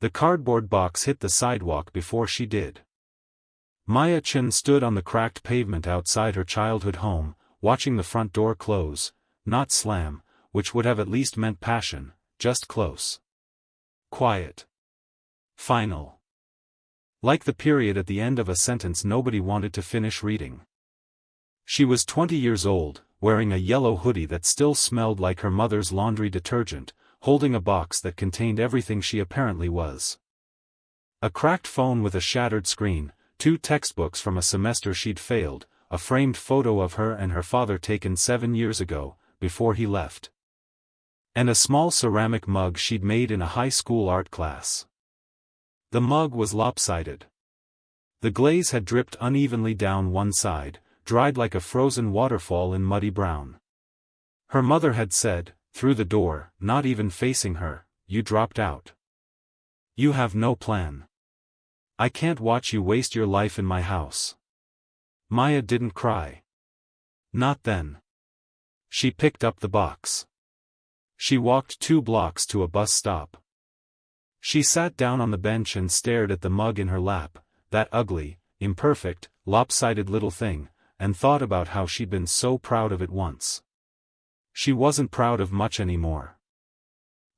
The cardboard box hit the sidewalk before she did. Chen stood on the cracked pavement outside her childhood home, watching the front door close, not slam, which would have at least meant passion, just close. Quiet. Final. Like the period at the end of a sentence nobody wanted to finish reading. She was 20 years old, wearing a yellow hoodie that still smelled like her mother's laundry detergent, holding a box that contained everything she apparently was. A cracked phone with a shattered screen, 2 textbooks from a semester she'd failed, a framed photo of her and her father taken 7 years ago, before he left. And a small ceramic mug she'd made in a high school art class. The mug was lopsided. The glaze had dripped unevenly down one side, dried like a frozen waterfall in muddy brown. Her mother had said, through the door, not even facing her, "You dropped out. You have no plan. I can't watch you waste your life in my house." Maya didn't cry. Not then. She picked up the box. She walked 2 blocks to a bus stop. She sat down on the bench and stared at the mug in her lap, that ugly, imperfect, lopsided little thing, and thought about how she'd been so proud of it once. She wasn't proud of much anymore.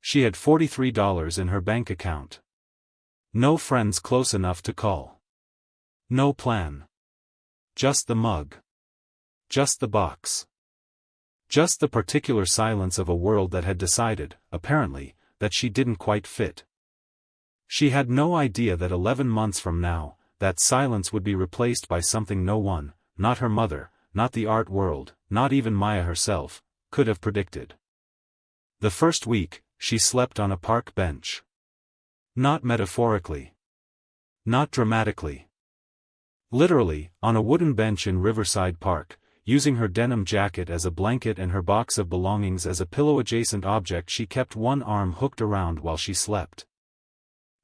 She had $43 in her bank account. No friends close enough to call. No plan. Just the mug. Just the box. Just the particular silence of a world that had decided, apparently, that she didn't quite fit. She had no idea that 11 months from now, that silence would be replaced by something no one, not her mother, not the art world, not even Maya herself, could have predicted. The first week, she slept on a park bench. Not metaphorically. Not dramatically. Literally, on a wooden bench in Riverside Park, using her denim jacket as a blanket and her box of belongings as a pillow-adjacent object. She kept one arm hooked around while she slept.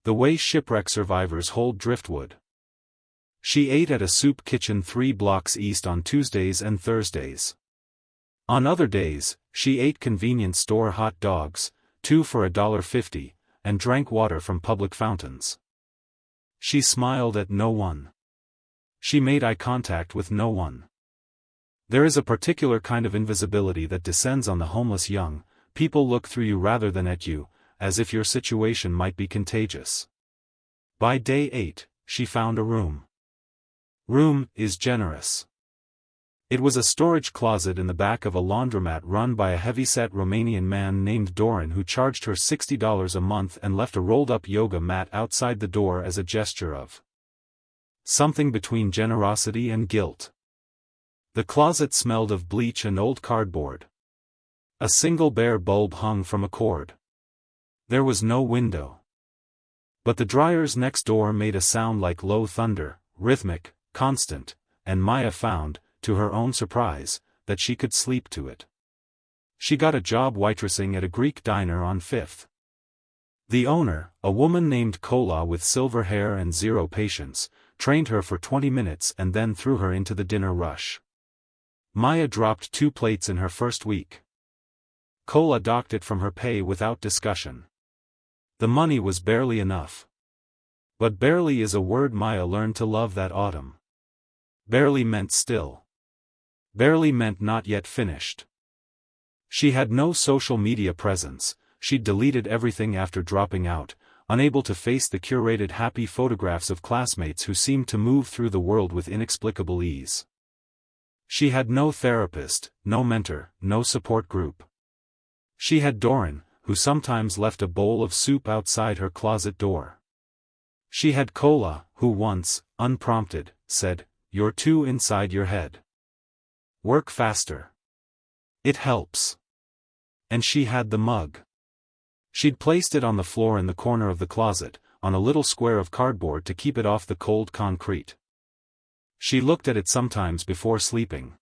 The way shipwreck survivors hold driftwood. She ate at a soup kitchen 3 blocks east on Tuesdays and Thursdays. On other days, she ate convenience store hot dogs, 2 for $1.50, and drank water from public fountains. She smiled at no one. She made eye contact with no one. There is a particular kind of invisibility that descends on the homeless young. People look through you rather than at you, as if your situation might be contagious. By day 8, she found a room. Room is generous. It was a storage closet in the back of a laundromat run by a heavyset Romanian man named Doran who charged her $60 a month and left a rolled-up yoga mat outside the door as a gesture of something between generosity and guilt. The closet smelled of bleach and old cardboard. A single bare bulb hung from a cord. There was no window. But the dryers next door made a sound like low thunder, rhythmic, constant, and Maya found, to her own surprise, that she could sleep to it. She got a job waitressing at a Greek diner on 5th. The owner, a woman named Kola with silver hair and zero patience, trained her for 20 minutes and then threw her into the dinner rush. Maya dropped 2 plates in her first week. Kola docked it from her pay without discussion. The money was barely enough. But barely is a word Maya learned to love that autumn. Barely meant still. Barely meant not yet finished. She had no social media presence. She'd deleted everything after dropping out, unable to face the curated happy photographs of classmates who seemed to move through the world with inexplicable ease. She had no therapist, no mentor, no support group. She had Doran, who sometimes left a bowl of soup outside her closet door. She had Kola, who once, unprompted, said, "You're too inside your head. Work faster. It helps." And she had the mug. She'd placed it on the floor in the corner of the closet, on a little square of cardboard to keep it off the cold concrete. She looked at it sometimes before sleeping.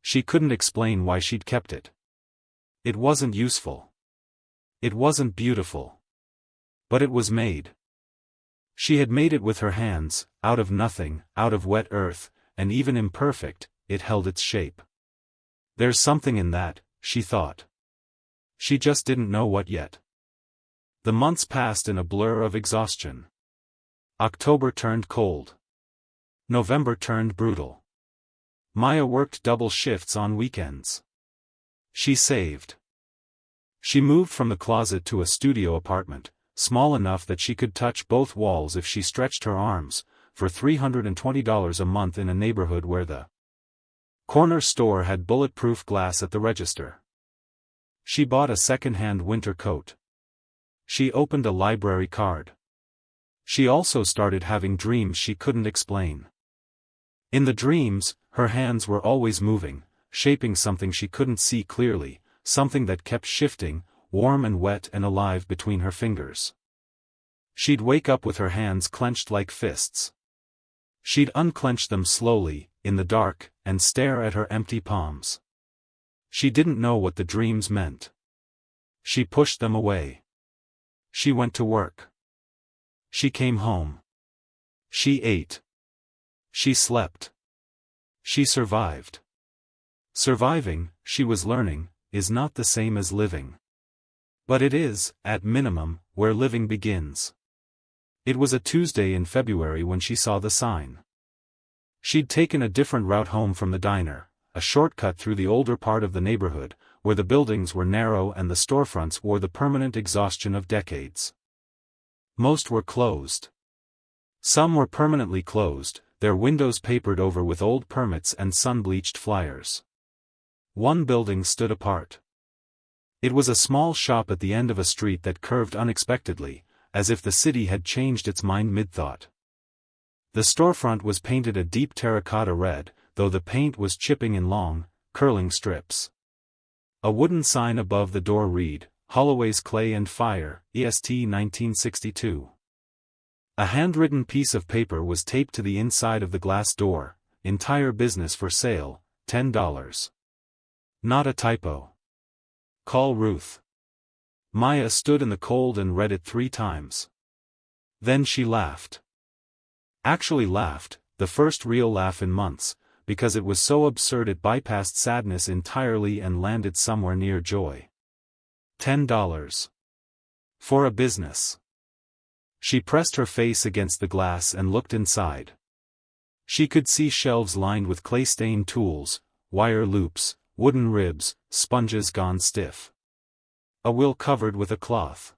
She couldn't explain why she'd kept it. It wasn't useful. It wasn't beautiful. But it was made. She had made it with her hands, out of nothing, out of wet earth, and even imperfect, it held its shape. There's something in that, she thought. She just didn't know what yet. The months passed in a blur of exhaustion. October turned cold. November turned brutal. Maya worked double shifts on weekends. She saved. She moved from the closet to a studio apartment, small enough that she could touch both walls if she stretched her arms, for $320 a month in a neighborhood where the corner store had bulletproof glass at the register. She bought a second-hand winter coat. She opened a library card. She also started having dreams she couldn't explain. In the dreams, her hands were always moving, shaping something she couldn't see clearly, something that kept shifting, warm and wet and alive between her fingers. She'd wake up with her hands clenched like fists. She'd unclench them slowly, in the dark, and stare at her empty palms. She didn't know what the dreams meant. She pushed them away. She went to work. She came home. She ate. She slept. She survived. Surviving, she was learning, is not the same as living. But it is, at minimum, where living begins. It was a Tuesday in February when she saw the sign. She'd taken a different route home from the diner, a shortcut through the older part of the neighborhood, where the buildings were narrow and the storefronts wore the permanent exhaustion of decades. Most were closed. Some were permanently closed, their windows papered over with old permits and sun-bleached flyers. One building stood apart. It was a small shop at the end of a street that curved unexpectedly, as if the city had changed its mind mid-thought. The storefront was painted a deep terracotta red, though the paint was chipping in long, curling strips. A wooden sign above the door read, Holloway's Clay and Fire, EST 1962. A handwritten piece of paper was taped to the inside of the glass door, entire business for sale, $10. Not a typo. Call Ruth. Maya stood in the cold and read it 3 times. Then she laughed. Actually laughed, the first real laugh in months, because it was so absurd it bypassed sadness entirely and landed somewhere near joy. $10. For a business. She pressed her face against the glass and looked inside. She could see shelves lined with clay-stained tools, wire loops, wooden ribs, sponges gone stiff. A wheel covered with a cloth.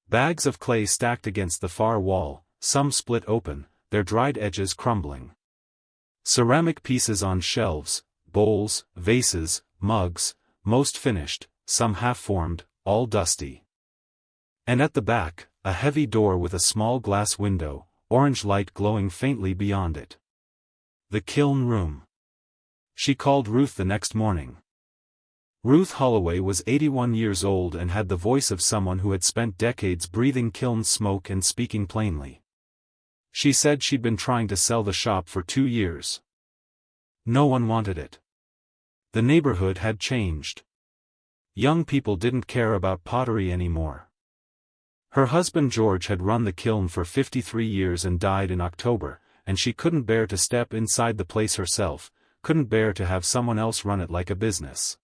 Bags of clay stacked against the far wall, some split open, their dried edges crumbling. Ceramic pieces on shelves, bowls, vases, mugs, most finished, some half-formed, all dusty. And at the back, a heavy door with a small glass window, orange light glowing faintly beyond it. The kiln room. She called Ruth the next morning. Ruth Holloway was 81 years old and had the voice of someone who had spent decades breathing kiln smoke and speaking plainly. She said she'd been trying to sell the shop for 2 years. No one wanted it. The neighborhood had changed. Young people didn't care about pottery anymore. Her husband George had run the kiln for 53 years and died in October, and she couldn't bear to step inside the place herself, couldn't bear to have someone else run it like a business.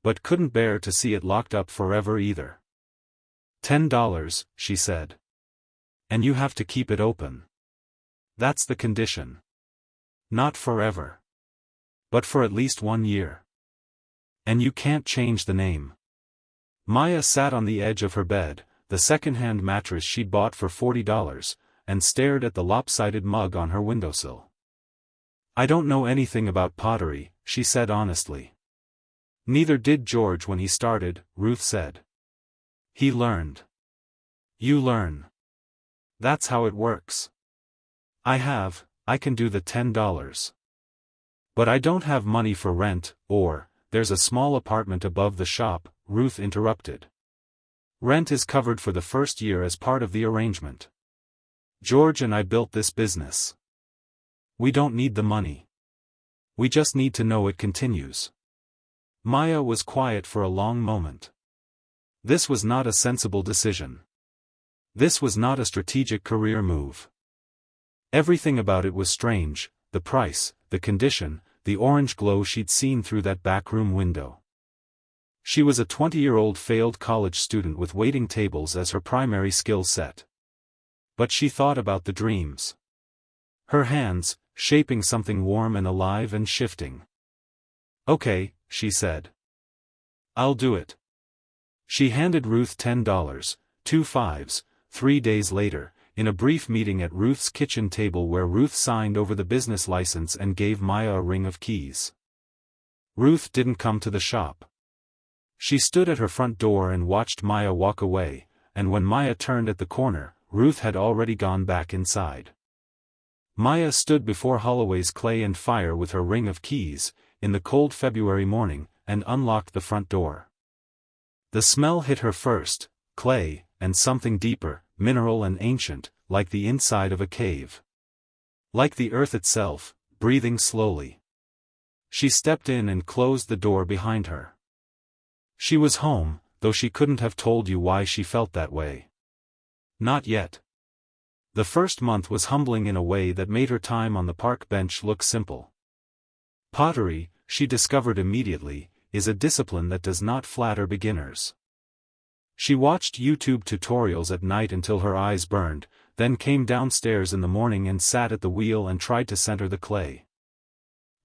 But couldn't bear to see it locked up forever either. $10, she said. And you have to keep it open. That's the condition. Not forever. But for at least 1 year. And you can't change the name. Maya sat on the edge of her bed, the second-hand mattress she'd bought for $40, and stared at the lopsided mug on her windowsill. I don't know anything about pottery, she said honestly. Neither did George when he started, Ruth said. He learned. You learn. That's how it works. I can do the $10. But I don't have money for rent, there's a small apartment above the shop, Ruth interrupted. Rent is covered for the first year as part of the arrangement. George and I built this business. We don't need the money. We just need to know it continues. Maya was quiet for a long moment. This was not a sensible decision. This was not a strategic career move. Everything about it was strange, the price, the condition, the orange glow she'd seen through that backroom window. She was a 20-year-old failed college student with waiting tables as her primary skill set. But she thought about the dreams. Her hands, shaping something warm and alive and shifting. "Okay," she said. "I'll do it." She handed Ruth $10, 2 fives, 3 days later, in a brief meeting at Ruth's kitchen table where Ruth signed over the business license and gave Maya a ring of keys. Ruth didn't come to the shop. She stood at her front door and watched Maya walk away, and when Maya turned at the corner, Ruth had already gone back inside. Maya stood before Holloway's clay and fire with her ring of keys, in the cold February morning, and unlocked the front door. The smell hit her first, clay, and something deeper, mineral and ancient, like the inside of a cave. Like the earth itself, breathing slowly. She stepped in and closed the door behind her. She was home, though she couldn't have told you why she felt that way. Not yet. The first month was humbling in a way that made her time on the park bench look simple. Pottery, she discovered immediately, is a discipline that does not flatter beginners. She watched YouTube tutorials at night until her eyes burned, then came downstairs in the morning and sat at the wheel and tried to center the clay.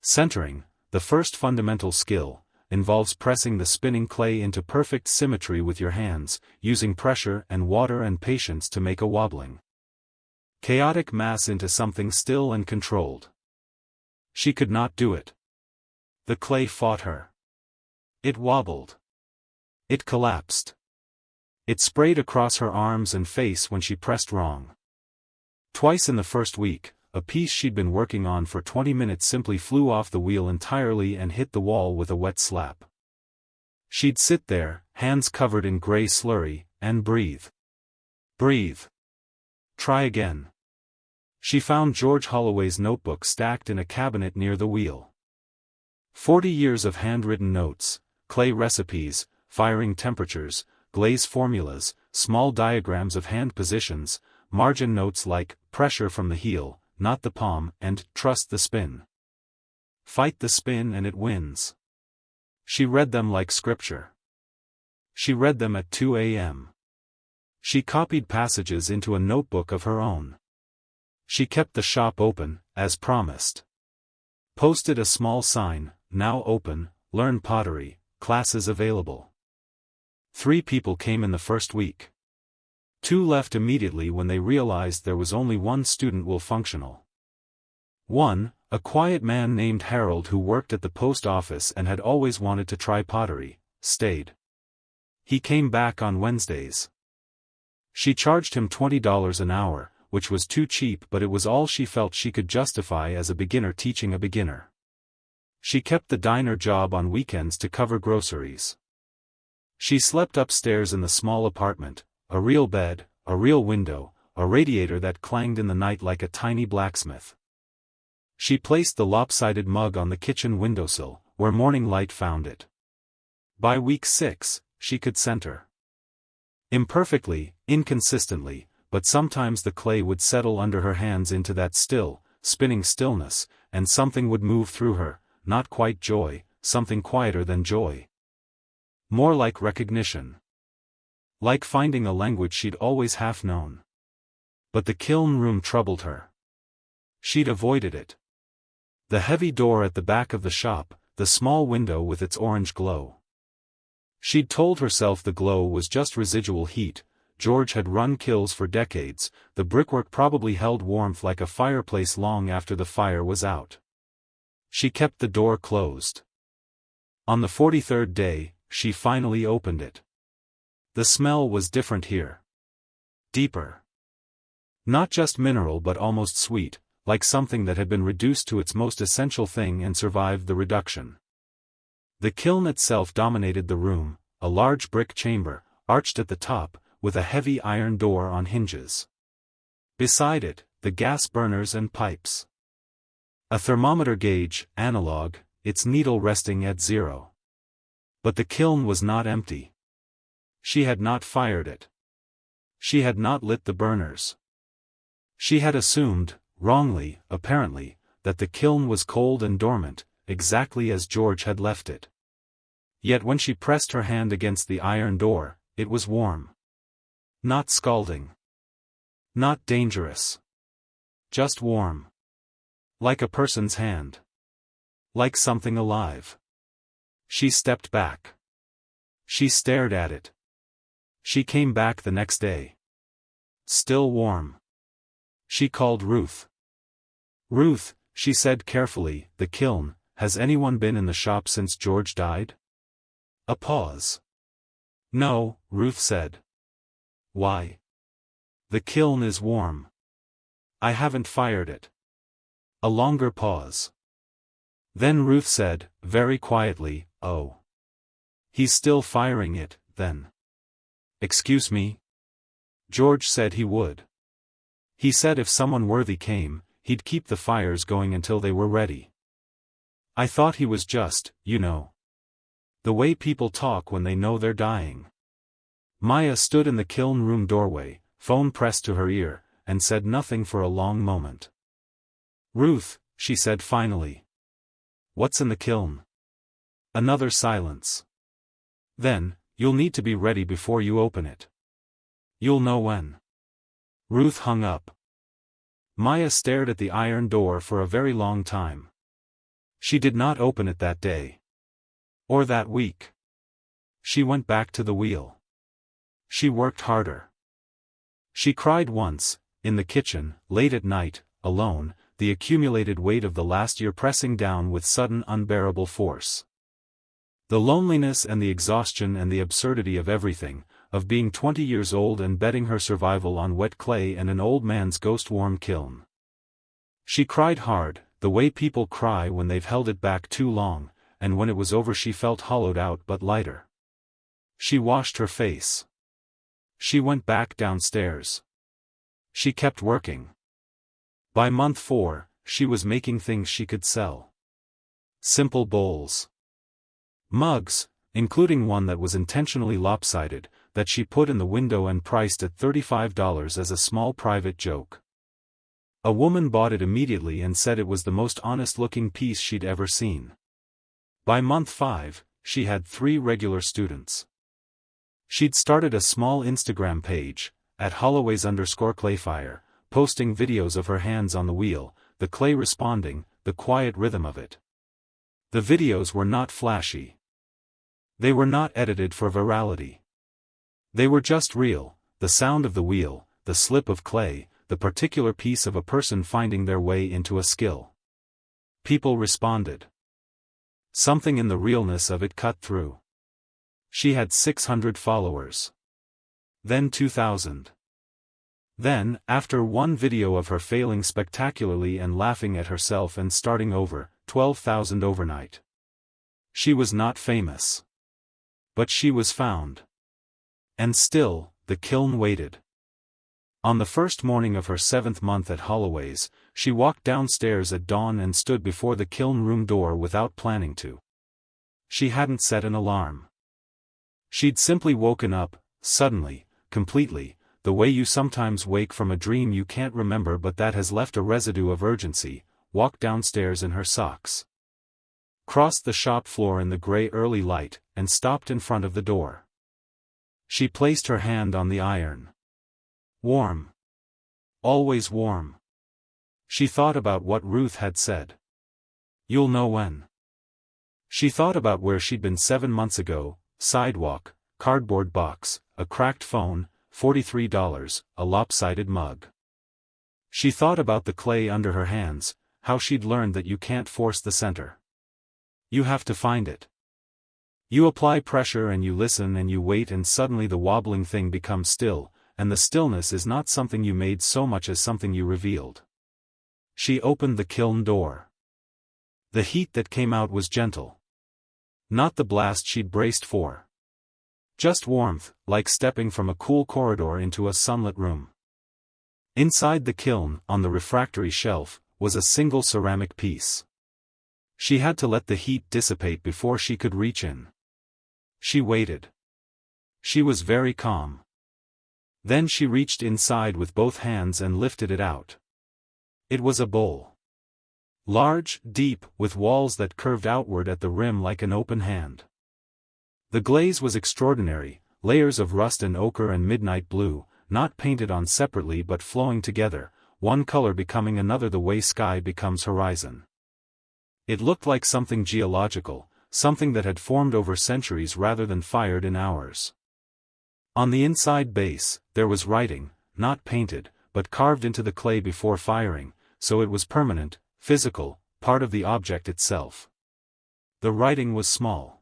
Centering, the first fundamental skill, involves pressing the spinning clay into perfect symmetry with your hands, using pressure and water and patience to make a wobbling, chaotic mass into something still and controlled. She could not do it. The clay fought her. It wobbled. It collapsed. It sprayed across her arms and face when she pressed wrong. Twice in the first week, a piece she'd been working on for 20 minutes simply flew off the wheel entirely and hit the wall with a wet slap. She'd sit there, hands covered in gray slurry, and breathe. Breathe. Try again. She found George Holloway's notebook stacked in a cabinet near the wheel. 40 years of handwritten notes, clay recipes, firing temperatures, glaze formulas, small diagrams of hand positions, margin notes like, pressure from the heel, not the palm, and, trust the spin. Fight the spin and it wins. She read them like scripture. She read them at 2 a.m. She copied passages into a notebook of her own. She kept the shop open, as promised. Posted a small sign, now open, learn pottery, classes available. 3 people came in the first week. 2 left immediately when they realized there was only 1 student will functional. 1, a quiet man named Harold who worked at the post office and had always wanted to try pottery, stayed. He came back on Wednesdays. She charged him $20 an hour, which was too cheap, but it was all she felt she could justify as a beginner teaching a beginner. She kept the diner job on weekends to cover groceries. She slept upstairs in the small apartment, a real bed, a real window, a radiator that clanged in the night like a tiny blacksmith. She placed the lopsided mug on the kitchen windowsill, where morning light found it. By week 6, she could center. Imperfectly, inconsistently, but sometimes the clay would settle under her hands into that still, spinning stillness, and something would move through her, not quite joy, something quieter than joy. More like recognition. Like finding a language she'd always half known. But the kiln room troubled her. She'd avoided it. The heavy door at the back of the shop, the small window with its orange glow. She'd told herself the glow was just residual heat. George had run kilns for decades, the brickwork probably held warmth like a fireplace long after the fire was out. She kept the door closed. On the 43rd day, she finally opened it. The smell was different here. Deeper. Not just mineral but almost sweet, like something that had been reduced to its most essential thing and survived the reduction. The kiln itself dominated the room, a large brick chamber, arched at the top, with a heavy iron door on hinges. Beside it, the gas burners and pipes. A thermometer gauge, analog, its needle resting at 0. But the kiln was not empty. She had not fired it. She had not lit the burners. She had assumed, wrongly, apparently, that the kiln was cold and dormant, exactly as George had left it. Yet when she pressed her hand against the iron door, it was warm. Not scalding. Not dangerous. Just warm. Like a person's hand. Like something alive. She stepped back. She stared at it. She came back the next day. Still warm. She called Ruth. "Ruth," she said carefully, "the kiln, has anyone been in the shop since George died?" A pause. "No," Ruth said. "Why?" "The kiln is warm. I haven't fired it." A longer pause. Then Ruth said, very quietly, "Oh. He's still firing it, then." "Excuse me?" "George said he would. He said if someone worthy came, he'd keep the fires going until they were ready. I thought he was just, you know. The way people talk when they know they're dying." Maya stood in the kiln room doorway, phone pressed to her ear, and said nothing for a long moment. "Ruth," she said finally. "What's in the kiln?" Another silence. "Then, you'll need to be ready before you open it. You'll know when." Ruth hung up. Maya stared at the iron door for a very long time. She did not open it that day. Or that week. She went back to the wheel. She worked harder. She cried once, in the kitchen, late at night, alone, the accumulated weight of the last year pressing down with sudden unbearable force. The loneliness and the exhaustion and the absurdity of everything, of being 20 years old and betting her survival on wet clay and an old man's ghost-warm kiln. She cried hard, the way people cry when they've held it back too long, and when it was over she felt hollowed out but lighter. She washed her face. She went back downstairs. She kept working. By month 4, she was making things she could sell. Simple bowls. Mugs, including one that was intentionally lopsided, that she put in the window and priced at $35 as a small private joke. A woman bought it immediately and said it was the most honest-looking piece she'd ever seen. By month 5, she had 3 regular students. She'd started a small Instagram page, at Holloway's_clayfire, posting videos of her hands on the wheel, the clay responding, the quiet rhythm of it. The videos were not flashy. They were not edited for virality. They were just real, the sound of the wheel, the slip of clay, the particular piece of a person finding their way into a skill. People responded. Something in the realness of it cut through. She had 600 followers. Then 2,000. Then, after one video of her failing spectacularly and laughing at herself and starting over, 12,000 overnight. She was not famous. But she was found. And still, the kiln waited. On the first morning of her 7th month at Holloway's, she walked downstairs at dawn and stood before the kiln room door without planning to. She hadn't set an alarm. She'd simply woken up, suddenly, completely, the way you sometimes wake from a dream you can't remember but that has left a residue of urgency, walked downstairs in her socks. Crossed the shop floor in the gray early light, and stopped in front of the door. She placed her hand on the iron. Warm. Always warm. She thought about what Ruth had said. You'll know when. She thought about where she'd been 7 months ago, sidewalk, cardboard box, a cracked phone, $43, a lopsided mug. She thought about the clay under her hands, how she'd learned that you can't force the center. You have to find it. You apply pressure and you listen and you wait and suddenly the wobbling thing becomes still, and the stillness is not something you made so much as something you revealed. She opened the kiln door. The heat that came out was gentle. Not the blast she'd braced for. Just warmth, like stepping from a cool corridor into a sunlit room. Inside the kiln, on the refractory shelf, was a single ceramic piece. She had to let the heat dissipate before she could reach in. She waited. She was very calm. Then she reached inside with both hands and lifted it out. It was a bowl. Large, deep, with walls that curved outward at the rim like an open hand. The glaze was extraordinary, layers of rust and ochre and midnight blue, not painted on separately but flowing together, one color becoming another the way sky becomes horizon. It looked like something geological, something that had formed over centuries rather than fired in hours. On the inside base, there was writing, not painted, but carved into the clay before firing, so it was permanent, physical, part of the object itself. The writing was small.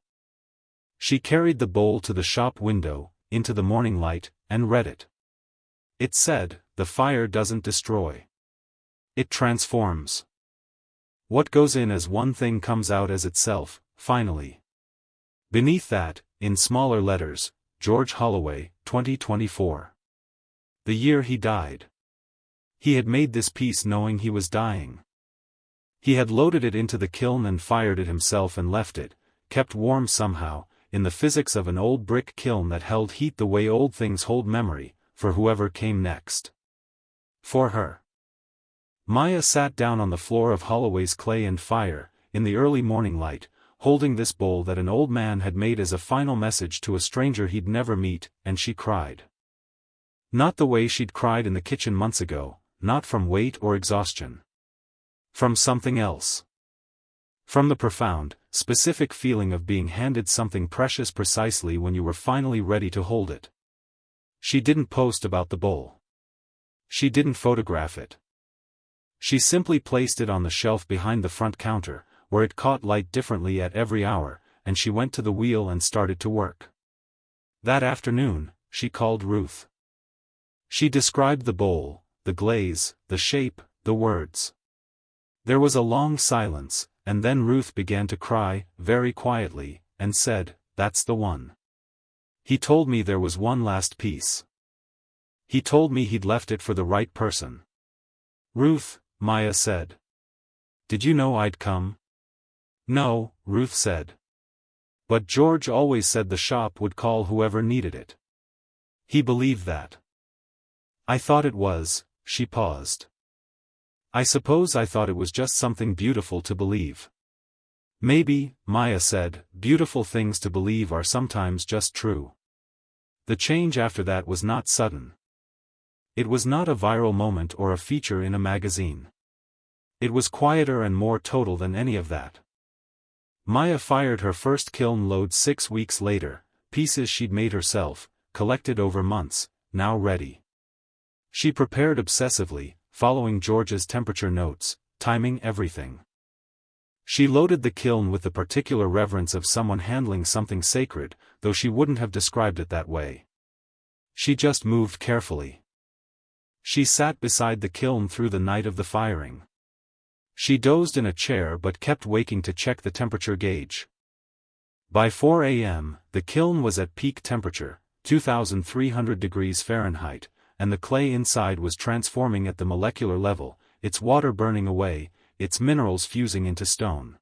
She carried the bowl to the shop window, into the morning light, and read it. It said, "The fire doesn't destroy. It transforms. What goes in as one thing comes out as itself, finally." Beneath that, in smaller letters, George Holloway, 2024. The year he died. He had made this piece knowing he was dying. He had loaded it into the kiln and fired it himself and left it, kept warm somehow, in the physics of an old brick kiln that held heat the way old things hold memory, for whoever came next. For her. Maya sat down on the floor of Holloway's clay and fire, in the early morning light, holding this bowl that an old man had made as a final message to a stranger he'd never meet, and she cried. Not the way she'd cried in the kitchen months ago, not from weight or exhaustion. From something else. From the profound, specific feeling of being handed something precious precisely when you were finally ready to hold it. She didn't post about the bowl. She didn't photograph it. She simply placed it on the shelf behind the front counter, where it caught light differently at every hour, and she went to the wheel and started to work. That afternoon, she called Ruth. She described the bowl, the glaze, the shape, the words. There was a long silence, and then Ruth began to cry, very quietly, and said, "That's the one. He told me there was one last piece. He told me he'd left it for the right person." "Ruth," Maya said. "Did you know I'd come?" "No," Ruth said. "But George always said the shop would call whoever needed it. He believed that." "I thought it was," she paused. "I suppose I thought it was just something beautiful to believe." "Maybe," Maya said, "beautiful things to believe are sometimes just true." The change after that was not sudden. It was not a viral moment or a feature in a magazine. It was quieter and more total than any of that. Maya fired her first kiln load 6 weeks later, pieces she'd made herself, collected over months, now ready. She prepared obsessively, following George's temperature notes, timing everything. She loaded the kiln with the particular reverence of someone handling something sacred, though she wouldn't have described it that way. She just moved carefully. She sat beside the kiln through the night of the firing. She dozed in a chair but kept waking to check the temperature gauge. By 4 a.m., the kiln was at peak temperature, 2,300 degrees Fahrenheit, and the clay inside was transforming at the molecular level, its water burning away, its minerals fusing into stone.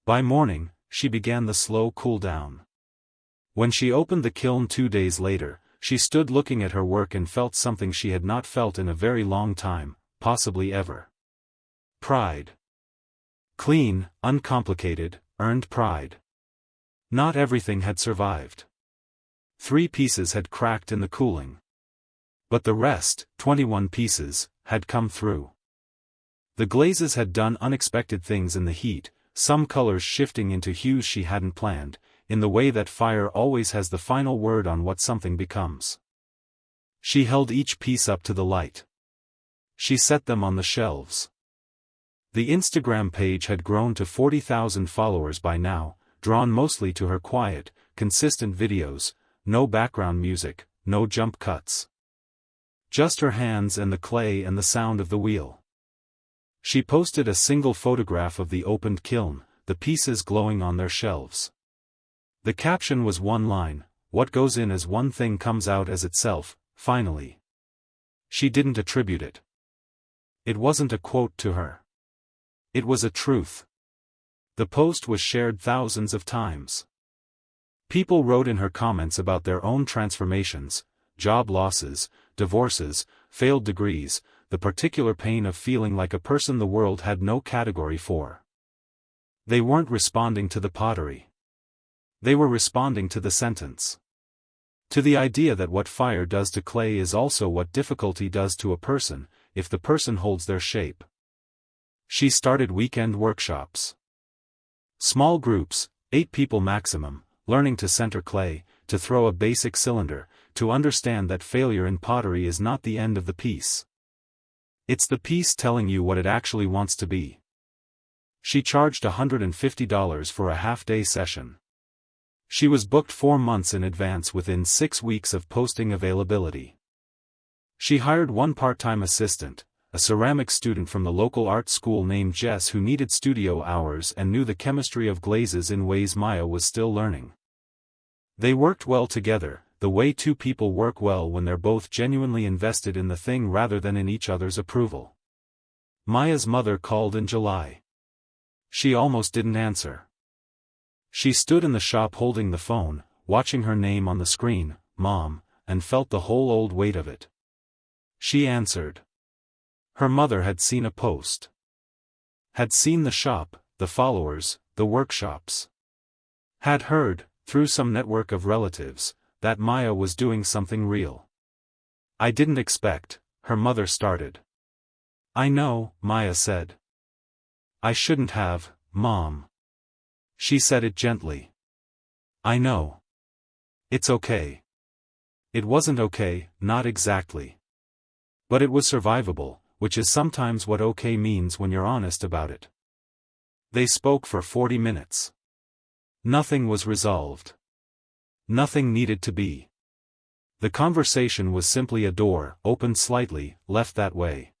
By morning, she began the slow cool down. When she opened the kiln 2 days later, she stood looking at her work and felt something she had not felt in a very long time, possibly ever. Pride. Clean, uncomplicated, earned pride. Not everything had survived. 3 pieces had cracked in the cooling. But the rest, 21 pieces, had come through. The glazes had done unexpected things in the heat, some colors shifting into hues she hadn't planned, in the way that fire always has the final word on what something becomes. She held each piece up to the light. She set them on the shelves. The Instagram page had grown to 40,000 followers by now, drawn mostly to her quiet, consistent videos, no background music, no jump cuts. Just her hands and the clay and the sound of the wheel. She posted a single photograph of the opened kiln, the pieces glowing on their shelves. The caption was one line, "What goes in as one thing comes out as itself, finally." She didn't attribute it. It wasn't a quote to her. It was a truth. The post was shared thousands of times. People wrote in her comments about their own transformations, job losses, divorces, failed degrees, the particular pain of feeling like a person the world had no category for. They weren't responding to the pottery. They were responding to the sentence. To the idea that what fire does to clay is also what difficulty does to a person, if the person holds their shape. She started weekend workshops. Small groups, 8 people maximum, learning to center clay, to throw a basic cylinder, to understand that failure in pottery is not the end of the piece. It's the piece telling you what it actually wants to be. She charged $150 for a half-day session. She was booked 4 months in advance within 6 weeks of posting availability. She hired one part-time assistant, a ceramics student from the local art school named Jess who needed studio hours and knew the chemistry of glazes in ways Maya was still learning. They worked well together, the way 2 people work well when they're both genuinely invested in the thing rather than in each other's approval. Maya's mother called in July. She almost didn't answer. She stood in the shop holding the phone, watching her name on the screen, Mom, and felt the whole old weight of it. She answered. Her mother had seen a post. Had seen the shop, the followers, the workshops. Had heard, through some network of relatives, that Maya was doing something real. I didn't expect, her mother started. I know, Maya said. I shouldn't have, Mom. She said it gently. I know. It's okay. It wasn't okay, not exactly. But it was survivable, which is sometimes what okay means when you're honest about it. They spoke for 40 minutes. Nothing was resolved. Nothing needed to be. The conversation was simply a door, opened slightly, left that way.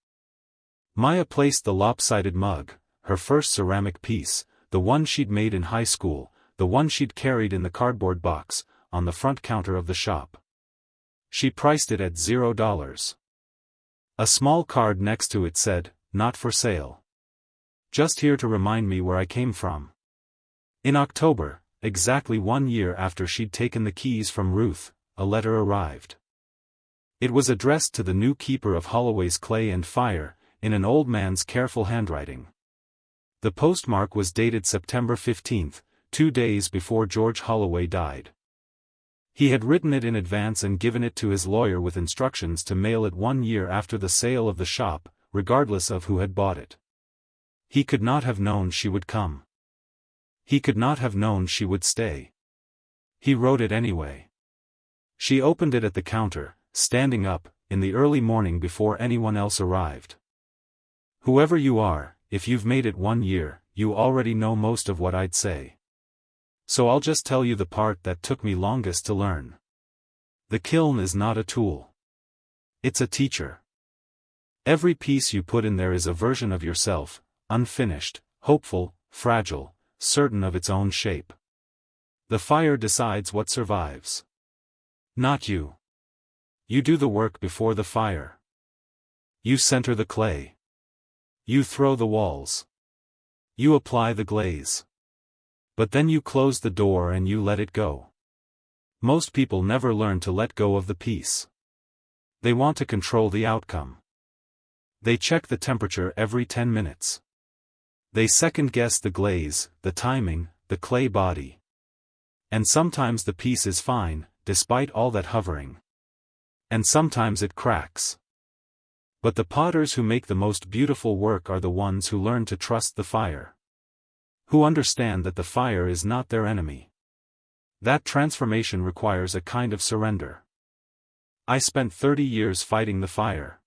Maya placed the lopsided mug, her first ceramic piece, the one she'd made in high school, the one she'd carried in the cardboard box, on the front counter of the shop. She priced it at $0. A small card next to it said, "Not for sale. Just here to remind me where I came from." In October, exactly 1 year after she'd taken the keys from Ruth, a letter arrived. It was addressed to the new keeper of Holloway's clay and fire, in an old man's careful handwriting. The postmark was dated September 15, 2 days before George Holloway died. He had written it in advance and given it to his lawyer with instructions to mail it 1 year after the sale of the shop, regardless of who had bought it. He could not have known she would come. He could not have known she would stay. He wrote it anyway. She opened it at the counter, standing up, in the early morning before anyone else arrived. Whoever you are, if you've made it 1 year, you already know most of what I'd say. So I'll just tell you the part that took me longest to learn. The kiln is not a tool. It's a teacher. Every piece you put in there is a version of yourself, unfinished, hopeful, fragile, certain of its own shape. The fire decides what survives. Not you. You do the work before the fire. You center the clay. You throw the walls. You apply the glaze. But then you close the door and you let it go. Most people never learn to let go of the piece. They want to control the outcome. They check the temperature every 10 minutes. They second-guess the glaze, the timing, the clay body. And sometimes the piece is fine, despite all that hovering. And sometimes it cracks. But the potters who make the most beautiful work are the ones who learn to trust the fire. Who understand that the fire is not their enemy. That transformation requires a kind of surrender. I spent 30 years fighting the fire.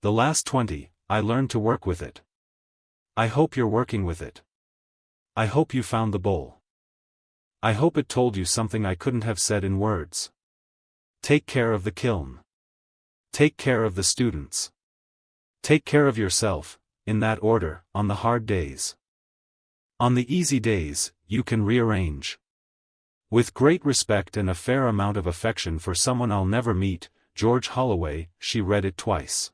The last 20, I learned to work with it. I hope you're working with it. I hope you found the bowl. I hope it told you something I couldn't have said in words. Take care of the kiln. Take care of the students. Take care of yourself, in that order, on the hard days. On the easy days, you can rearrange. With great respect and a fair amount of affection for someone I'll never meet, George Holloway, she read it twice.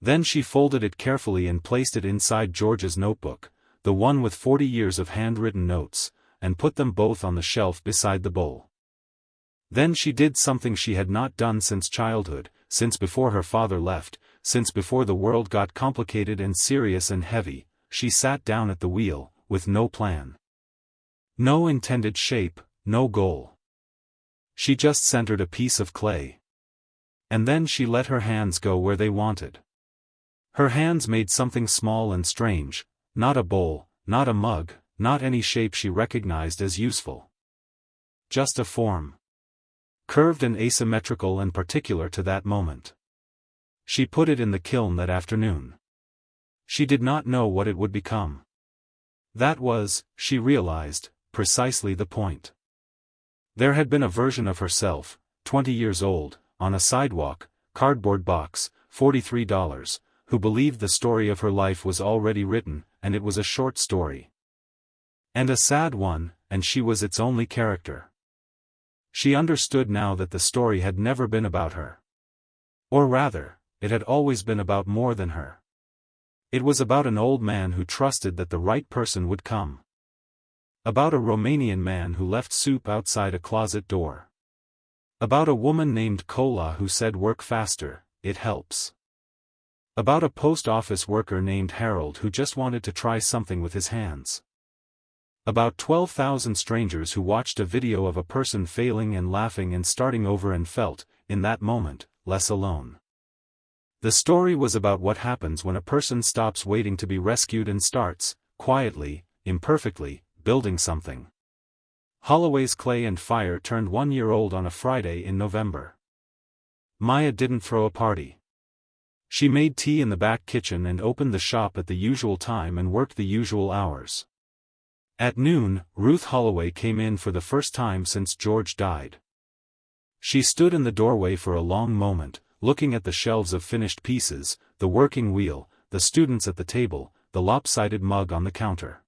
Then she folded it carefully and placed it inside George's notebook, the one with 40 years of handwritten notes, and put them both on the shelf beside the bowl. Then she did something she had not done since childhood, since before her father left, since before the world got complicated and serious and heavy. She sat down at the wheel, with no plan. No intended shape, no goal. She just centered a piece of clay. And then she let her hands go where they wanted. Her hands made something small and strange, not a bowl, not a mug, not any shape she recognized as useful. Just a form. Curved and asymmetrical and particular to that moment. She put it in the kiln that afternoon. She did not know what it would become. That was, she realized, precisely the point. There had been a version of herself, 20 years old, on a sidewalk, cardboard box, $43, who believed the story of her life was already written, and it was a short story. And a sad one, and she was its only character. She understood now that the story had never been about her. Or rather, it had always been about more than her. It was about an old man who trusted that the right person would come. About a Romanian man who left soup outside a closet door. About a woman named Kola who said work faster, it helps. About a post office worker named Harold who just wanted to try something with his hands. About 12,000 strangers who watched a video of a person failing and laughing and starting over and felt, in that moment, less alone. The story was about what happens when a person stops waiting to be rescued and starts, quietly, imperfectly, building something. Holloway's Clay and Fire turned 1-year-old on a Friday in November. Maya didn't throw a party. She made tea in the back kitchen and opened the shop at the usual time and worked the usual hours. At noon, Ruth Holloway came in for the first time since George died. She stood in the doorway for a long moment, looking at the shelves of finished pieces, the working wheel, the students at the table, the lopsided mug on the counter.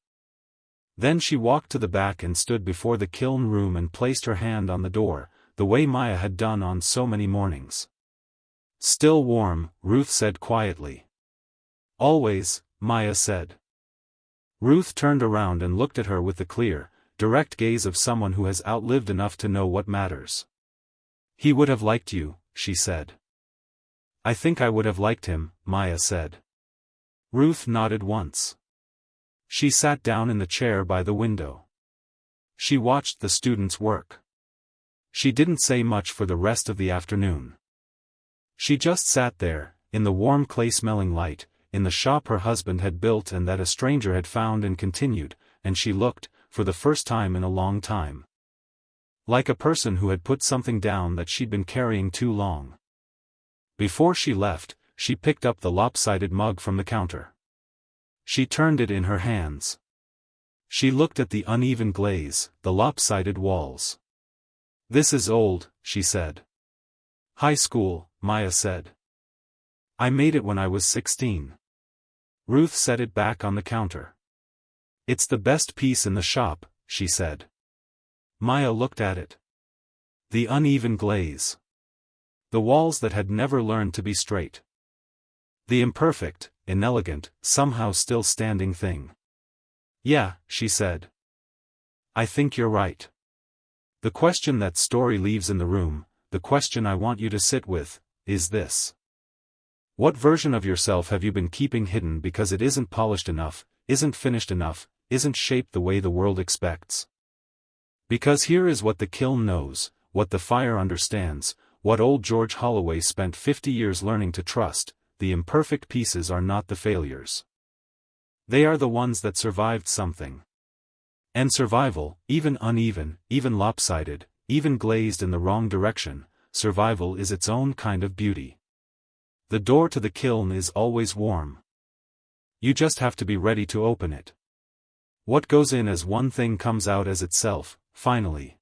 Then she walked to the back and stood before the kiln room and placed her hand on the door, the way Maya had done on so many mornings. Still warm, Ruth said quietly. Always, Maya said. Ruth turned around and looked at her with the clear, direct gaze of someone who has outlived enough to know what matters. He would have liked you, she said. I think I would have liked him, Maya said. Ruth nodded once. She sat down in the chair by the window. She watched the students work. She didn't say much for the rest of the afternoon. She just sat there, in the warm clay-smelling light, in the shop her husband had built and that a stranger had found and continued, and she looked, for the first time in a long time, like a person who had put something down that she'd been carrying too long. Before she left, she picked up the lopsided mug from the counter. She turned it in her hands. She looked at the uneven glaze, the lopsided walls. This is old, she said. High school, Maya said. I made it when I was 16. Ruth set it back on the counter. It's the best piece in the shop, she said. Maya looked at it. The uneven glaze. The walls that had never learned to be straight. The imperfect, inelegant, somehow still standing thing. Yeah, she said. I think you're right. The question that story leaves in the room, the question I want you to sit with, is this. What version of yourself have you been keeping hidden because it isn't polished enough, isn't finished enough, isn't shaped the way the world expects? Because here is what the kiln knows, what the fire understands, what old George Holloway spent 50 years learning to trust: the imperfect pieces are not the failures. They are the ones that survived something. And survival, even uneven, even lopsided, even glazed in the wrong direction, survival is its own kind of beauty. The door to the kiln is always warm. You just have to be ready to open it. What goes in as one thing comes out as itself, finally.